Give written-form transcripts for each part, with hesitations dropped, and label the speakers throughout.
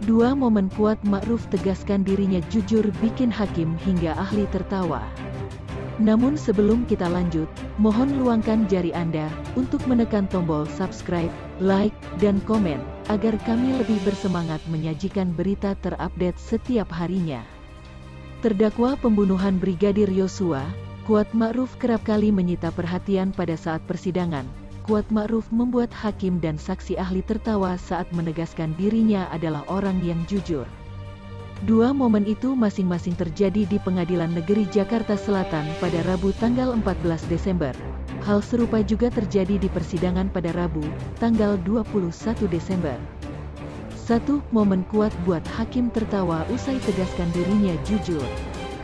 Speaker 1: Dua momen Kuat Ma'ruf tegaskan dirinya jujur bikin hakim hingga ahli tertawa. Namun sebelum kita lanjut, mohon luangkan jari Anda untuk menekan tombol subscribe, like, dan komen, agar kami lebih bersemangat menyajikan berita terupdate setiap harinya. Terdakwa pembunuhan Brigadir Yosua, Kuat Ma'ruf kerap kali menyita perhatian pada saat persidangan. Kuat Ma'ruf membuat hakim dan saksi ahli tertawa saat menegaskan dirinya adalah orang yang jujur. Dua momen itu masing-masing terjadi di Pengadilan Negeri Jakarta Selatan pada Rabu tanggal 14 Desember. Hal serupa juga terjadi di persidangan pada Rabu, tanggal 21 Desember. 1. Momen kuat buat hakim tertawa usai tegaskan dirinya jujur.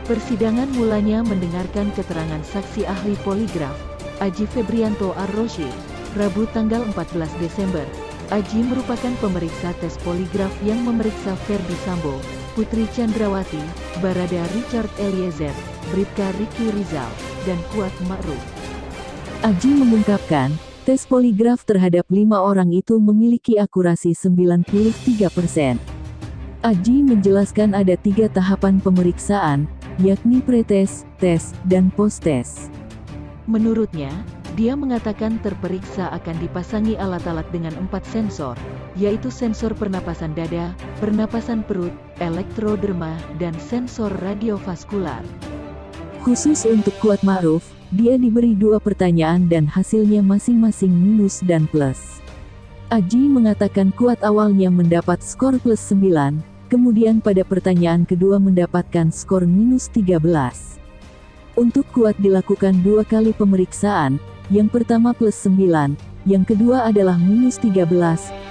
Speaker 1: Persidangan mulanya mendengarkan keterangan saksi ahli poligraf, Aji Febrianto Ar-Rosyid, Rabu tanggal 14 Desember. Aji merupakan pemeriksa tes poligraf yang memeriksa Ferdy Sambo, Putri Chandrawati, Barada Richard Eliezer, Bribka Riki Rizal, dan Kuat Ma'ruf.
Speaker 2: Aji mengungkapkan, tes poligraf terhadap 5 orang itu memiliki akurasi 93%. Aji menjelaskan ada 3 tahapan pemeriksaan, yakni pretes, tes, dan postes.
Speaker 1: Menurutnya, dia mengatakan terperiksa akan dipasangi alat-alat dengan 4 sensor, yaitu sensor pernapasan dada, pernapasan perut, elektroderma, dan sensor radiovaskular.
Speaker 2: Khusus untuk Kuat Ma'ruf, dia diberi 2 pertanyaan dan hasilnya masing-masing minus dan plus. Aji mengatakan Kuat awalnya mendapat skor plus 9, kemudian pada pertanyaan kedua mendapatkan skor minus 13. Untuk Kuat dilakukan 2 kali pemeriksaan, yang pertama plus 9, yang kedua adalah minus 13,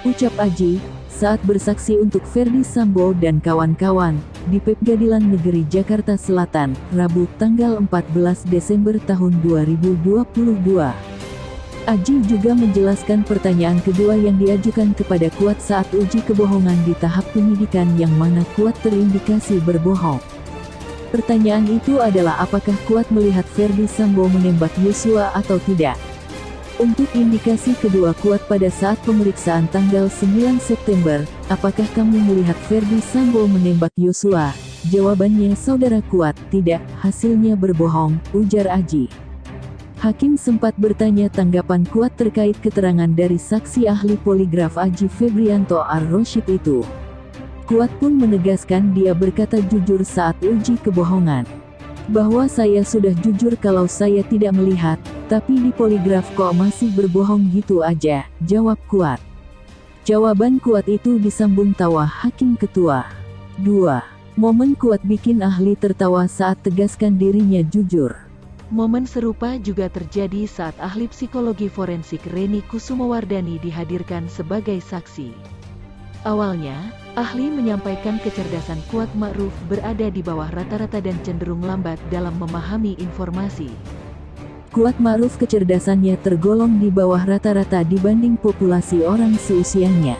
Speaker 2: ucap Aji, saat bersaksi untuk Ferdy Sambo dan kawan-kawan, di Pengadilan Negeri Jakarta Selatan, Rabu tanggal 14 Desember tahun 2022. Aji juga menjelaskan pertanyaan kedua yang diajukan kepada Kuat saat uji kebohongan di tahap penyidikan yang mana Kuat terindikasi berbohong. Pertanyaan itu adalah apakah Kuat melihat Ferdy Sambo menembak Yosua atau tidak. Untuk indikasi kedua Kuat pada saat pemeriksaan tanggal 9 September, apakah kamu melihat Ferdy Sambo menembak Yosua? Jawabannya saudara Kuat, tidak, hasilnya berbohong, ujar Aji. Hakim sempat bertanya tanggapan Kuat terkait keterangan dari saksi ahli poligraf Aji Febrianto Ar-Rosyid itu. Kuat pun menegaskan dia berkata jujur saat uji kebohongan. Bahwa saya sudah jujur kalau saya tidak melihat, tapi di poligraf kok masih berbohong gitu aja, jawab Kuat. Jawaban Kuat itu disambung tawa hakim ketua. 2. Momen Kuat bikin ahli tertawa saat tegaskan dirinya jujur.
Speaker 1: Momen serupa juga terjadi saat ahli psikologi forensik Reni Kusumawardani dihadirkan sebagai saksi. Awalnya, ahli menyampaikan kecerdasan Kuat Ma'ruf berada di bawah rata-rata dan cenderung lambat dalam memahami informasi.
Speaker 2: Kuat Ma'ruf kecerdasannya tergolong di bawah rata-rata dibanding populasi orang seusianya.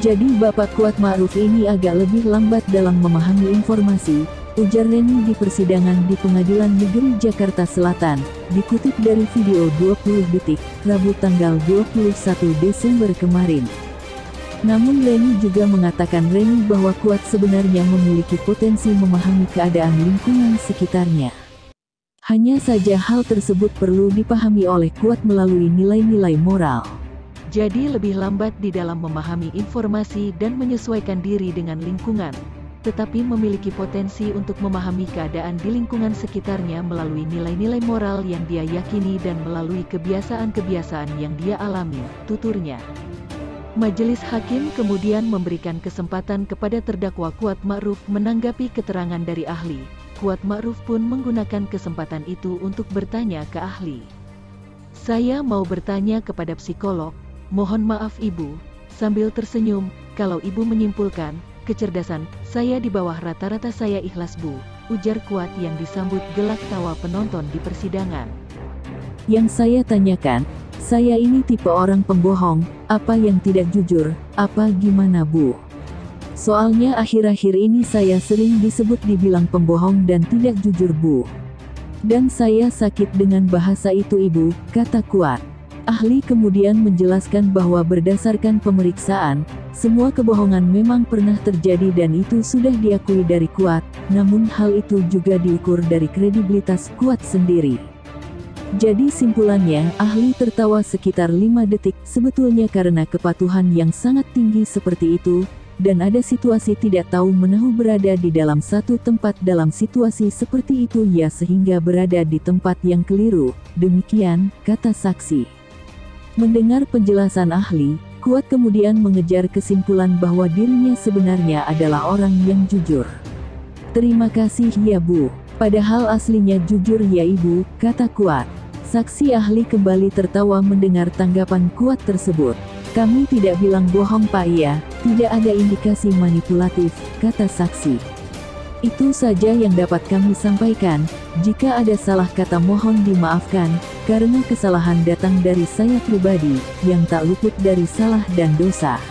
Speaker 2: Jadi Bapak Kuat Ma'ruf ini agak lebih lambat dalam memahami informasi, ujar Reni di persidangan di Pengadilan Negeri Jakarta Selatan, dikutip dari video 20 detik, Rabu tanggal 21 Desember kemarin. Namun Reni juga mengatakan bahwa Kuat sebenarnya memiliki potensi memahami keadaan lingkungan sekitarnya. Hanya saja hal tersebut perlu dipahami oleh Kuat melalui nilai-nilai moral.
Speaker 1: Jadi lebih lambat di dalam memahami informasi dan menyesuaikan diri dengan lingkungan, tetapi memiliki potensi untuk memahami keadaan di lingkungan sekitarnya melalui nilai-nilai moral yang dia yakini dan melalui kebiasaan-kebiasaan yang dia alami, tuturnya. Majelis Hakim kemudian memberikan kesempatan kepada terdakwa Kuat Ma'ruf menanggapi keterangan dari ahli. Kuat Ma'ruf pun menggunakan kesempatan itu untuk bertanya ke ahli. Saya mau bertanya kepada psikolog, mohon maaf Ibu, sambil tersenyum, kalau Ibu menyimpulkan, kecerdasan saya di bawah rata-rata saya ikhlas Bu, ujar Kuat yang disambut gelak tawa penonton di persidangan.
Speaker 2: Yang saya tanyakan, saya ini tipe orang pembohong, apa yang tidak jujur, apa gimana Bu? Soalnya akhir-akhir ini saya sering disebut dibilang pembohong dan tidak jujur Bu. Dan saya sakit dengan bahasa itu Ibu, kata Kuat. Ahli kemudian menjelaskan bahwa berdasarkan pemeriksaan, semua kebohongan memang pernah terjadi dan itu sudah diakui dari Kuat, namun hal itu juga diukur dari kredibilitas Kuat sendiri. Jadi simpulannya, ahli tertawa sekitar 5 detik, sebetulnya karena kepatuhan yang sangat tinggi seperti itu, dan ada situasi tidak tahu menahu berada di dalam satu tempat dalam situasi seperti itu ya sehingga berada di tempat yang keliru, demikian, kata saksi. Mendengar penjelasan ahli, Kuat kemudian mengejar kesimpulan bahwa dirinya sebenarnya adalah orang yang jujur. Terima kasih ya Bu. Padahal aslinya jujur ya Ibu, kata Kuat. Saksi ahli kembali tertawa mendengar tanggapan Kuat tersebut. Kami tidak bilang bohong Pak ya, tidak ada indikasi manipulatif, kata saksi. Itu saja yang dapat kami sampaikan, jika ada salah kata mohon dimaafkan, karena kesalahan datang dari saya pribadi, yang tak luput dari salah dan dosa.